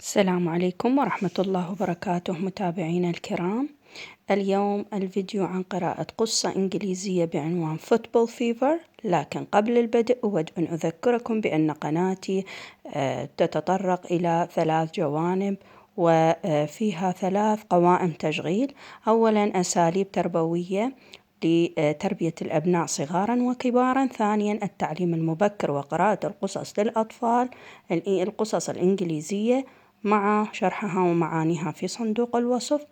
السلام عليكم ورحمة الله وبركاته متابعينا الكرام. اليوم الفيديو عن قراءة قصة إنجليزية بعنوان فوتبول فيفر. لكن قبل البدء أود أن أذكركم بأن قناتي تتطرق إلى 3 جوانب وفيها 3 قوائم تشغيل. أولا أساليب تربوية لتربية الأبناء صغارا وكبارا. ثانيا التعليم المبكر وقراءة القصص للأطفال، القصص الإنجليزية مع شرحها ومعانيها في صندوق الوصف.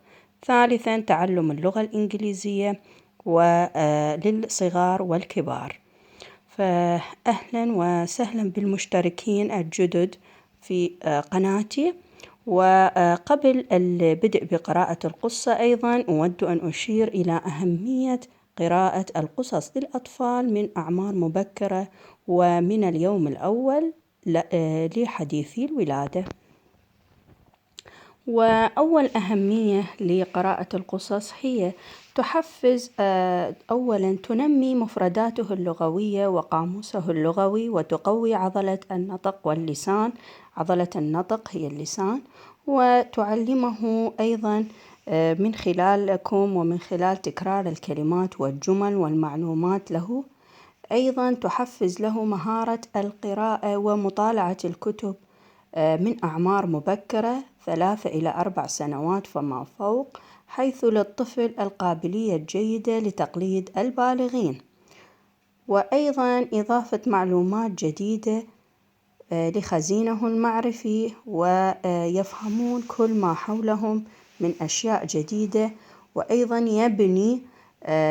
ثالثا تعلم اللغة الإنجليزية للصغار والكبار. فأهلا وسهلا بالمشتركين الجدد في قناتي. وقبل البدء بقراءة القصة أيضا أود أن أشير إلى أهمية قراءة القصص للأطفال من أعمار مبكرة ومن اليوم الأول لحديثي الولادة. وأول أهمية لقراءة القصص هي تحفز أولا تنمي مفرداته اللغوية وقاموسه اللغوي وتقوي عضلة النطق واللسان. عضلة النطق هي اللسان، وتعلمه أيضا من خلالكم ومن خلال تكرار الكلمات والجمل والمعلومات له. أيضا تحفز له مهارة القراءة ومطالعة الكتب من أعمار مبكرة 3 إلى 4 سنوات فما فوق، حيث للطفل القابلية الجيدة لتقليد البالغين. وأيضا إضافة معلومات جديدة لخزينه المعرفي، ويفهمون كل ما حولهم من أشياء جديدة. وأيضا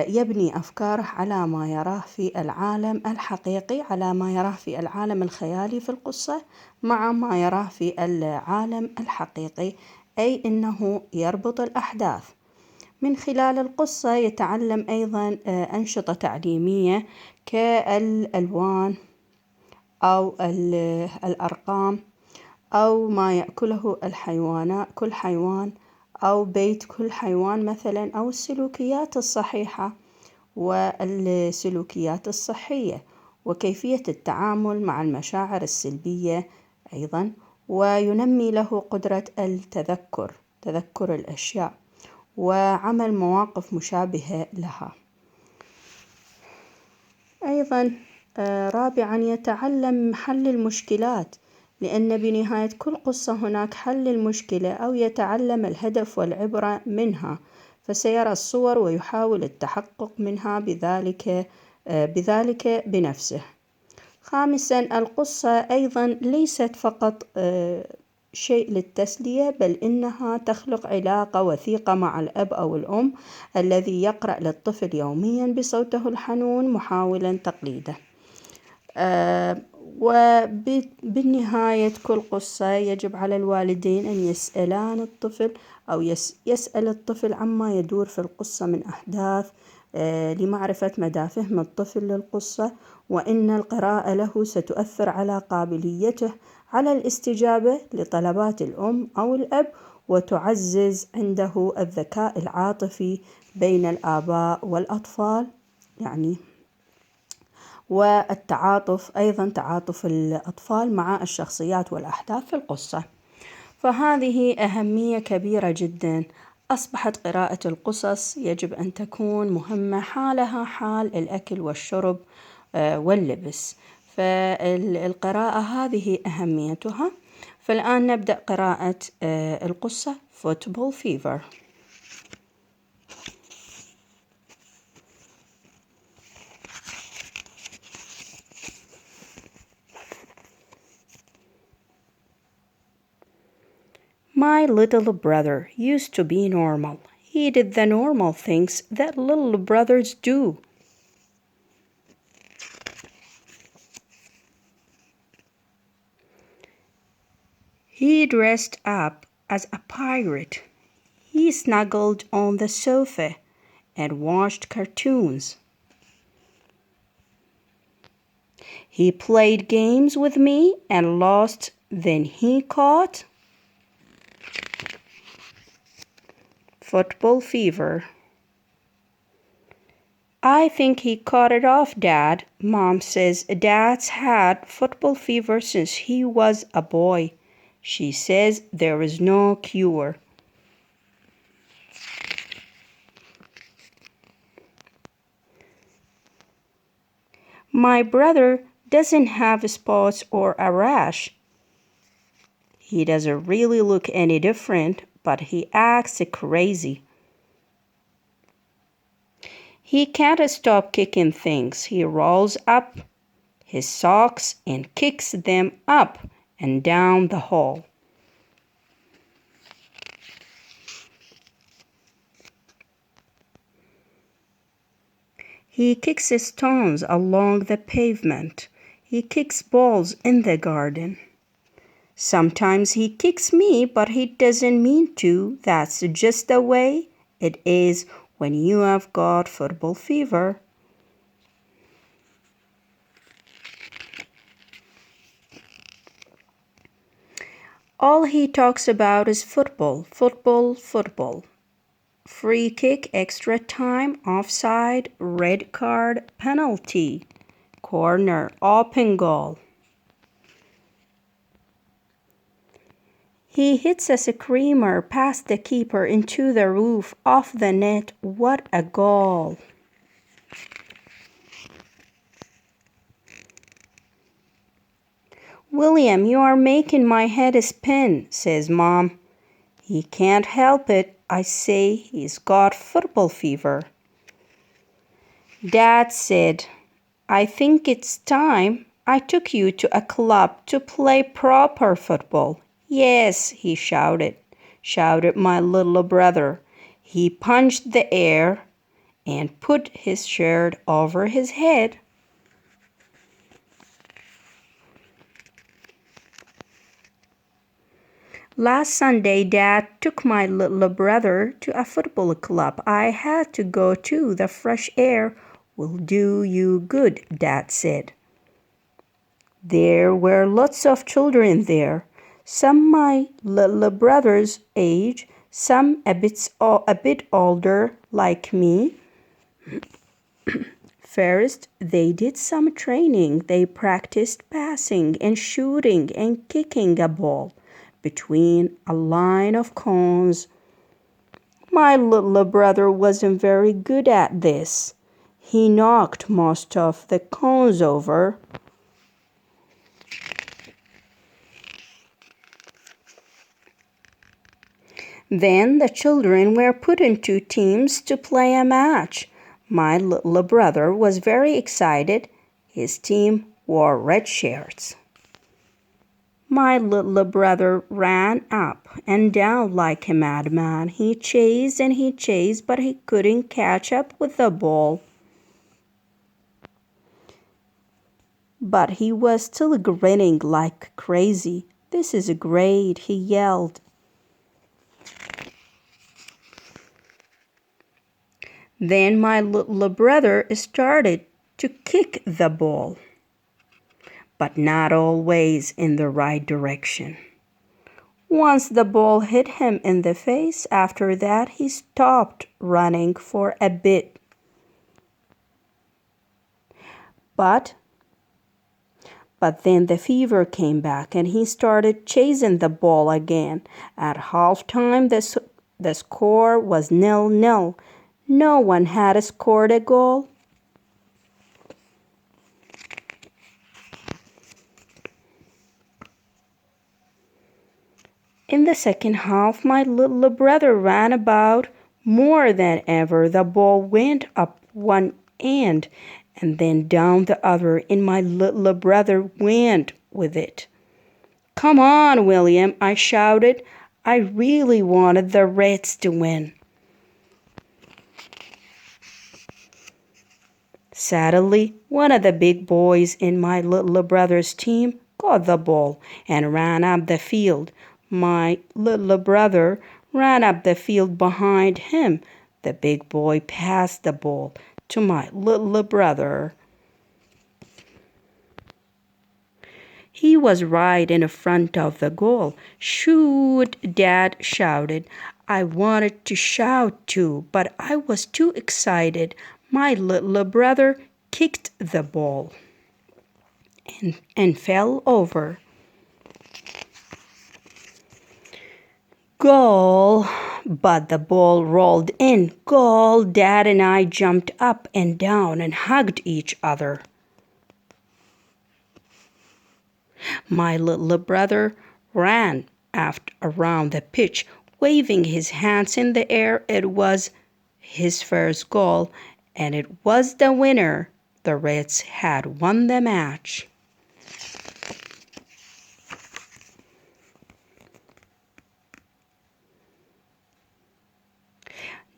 يبني أفكاره على ما يراه في العالم الحقيقي، على ما يراه في العالم الخيالي في القصة مع ما يراه في العالم الحقيقي، أي أنه يربط الأحداث. من خلال القصة يتعلم أيضا أنشطة تعليمية كالألوان أو الأرقام أو ما يأكله الحيوانات، كل حيوان، أو بيت كل حيوان مثلا، أو السلوكيات الصحيحة والسلوكيات الصحية، وكيفية التعامل مع المشاعر السلبية أيضا. وينمي له قدرة تذكر الأشياء وعمل مواقف مشابهة لها. أيضا رابعا يتعلم حل المشكلات، لأن بنهاية كل قصة هناك حل المشكلة، أو يتعلم الهدف والعبرة منها، فسيرى الصور ويحاول التحقق منها بذلك بنفسه. خامسا القصة أيضا ليست فقط شيء للتسلية، بل إنها تخلق علاقة وثيقة مع الأب أو الأم الذي يقرأ للطفل يوميا بصوته الحنون محاولا تقليده. وبالنهاية كل قصة يجب على الوالدين أن يسألان الطفل أو يسأل الطفل عما يدور في القصة من أحداث لمعرفة مدى فهم الطفل للقصة، وإن القراءة له ستؤثر على قابليته على الاستجابة لطلبات الأم أو الأب، وتعزز عنده الذكاء العاطفي بين الآباء والأطفال، يعني والتعاطف أيضا، تعاطف الأطفال مع الشخصيات والأحداث في القصة. فهذه أهمية كبيرة جدا. أصبحت قراءة القصص يجب أن تكون مهمة حالها حال الأكل والشرب واللبس. فالقراءة هذه أهميتها. فالآن نبدأ قراءة القصة فوتبول فيفر. My little brother used to be normal. He did the normal things that little brothers do. He dressed up as a pirate. He snuggled on the sofa and watched cartoons. He played games with me and lost, then he caught football fever. I think he caught it off, Dad. Mom says Dad's had football fever since he was a boy. She says there is no cure. My brother doesn't have spots or a rash. He doesn't really look any different, but he acts crazy. He can't stop kicking things. He rolls up his socks and kicks them up and down the hall. He kicks stones along the pavement. He kicks balls in the garden. Sometimes he kicks me, but he doesn't mean to. That's just the way it is when you have got football fever. All he talks about is football, football, football. Free kick, extra time, offside, red card, penalty, corner, open goal. He hits a screamer past the keeper into the roof off the net. What a goal! William, you are making my head spin, says Mom. He can't help it. I say he's got football fever. Dad said, I think it's time I took you to a club to play proper football. Yes, he shouted my little brother. He punched the air and put his shirt over his head. Last Sunday, Dad took my little brother to a football club. I had to go too. The fresh air will do you good, Dad said. There were lots of children there, some my little brother's age, some a bit older like me. First, they did some training. They practiced passing and shooting and kicking a ball between a line of cones. My little brother wasn't very good at this. He knocked most of the cones over. Then the children were put into teams to play a match. My little brother was very excited. His team wore red shirts. My little brother ran up and down like a madman. He chased and he chased, but he couldn't catch up with the ball. But he was still grinning like crazy. This is great, he yelled. Then my little brother started to kick the ball, but not always in the right direction. Once the ball hit him in the face. After that, he stopped running for a bit. But then the fever came back and he started chasing the ball again. At halftime, the score was 0-0. No one had scored a goal. In the second half, my little brother ran about more than ever. The ball went up one end and then down the other, and my little brother went with it. Come on, William, I shouted. I really wanted the Reds to win. Suddenly, one of the big boys in my little brother's team caught the ball and ran up the field. My little brother ran up the field behind him. The big boy passed the ball to my little brother. He was right in front of the goal. Shoot, Dad shouted. I wanted to shout too, but I was too excited. My little brother kicked the ball and fell over. Goal! But the ball rolled in. Goal! Dad and I jumped up and down and hugged each other. My little brother ran around the pitch, waving his hands in the air. It was his first goal, and it was the winner. The Reds had won the match.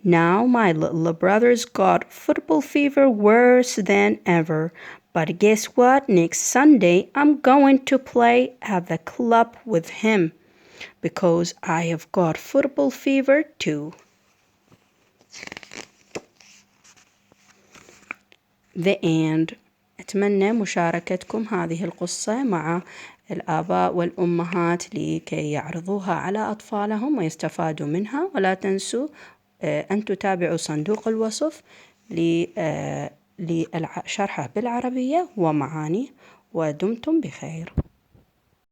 Now my little brother's got football fever worse than ever. But guess what? Next Sunday I'm going to play at the club with him because I have got football fever too. The end. أتمنى مشاركتكم هذه القصة مع الآباء والأمهات لكي يعرضوها على أطفالهم ويستفادوا منها. ولا تنسوا أن تتابعوا صندوق الوصف لشرحه بالعربية ومعاني. ودمتم بخير.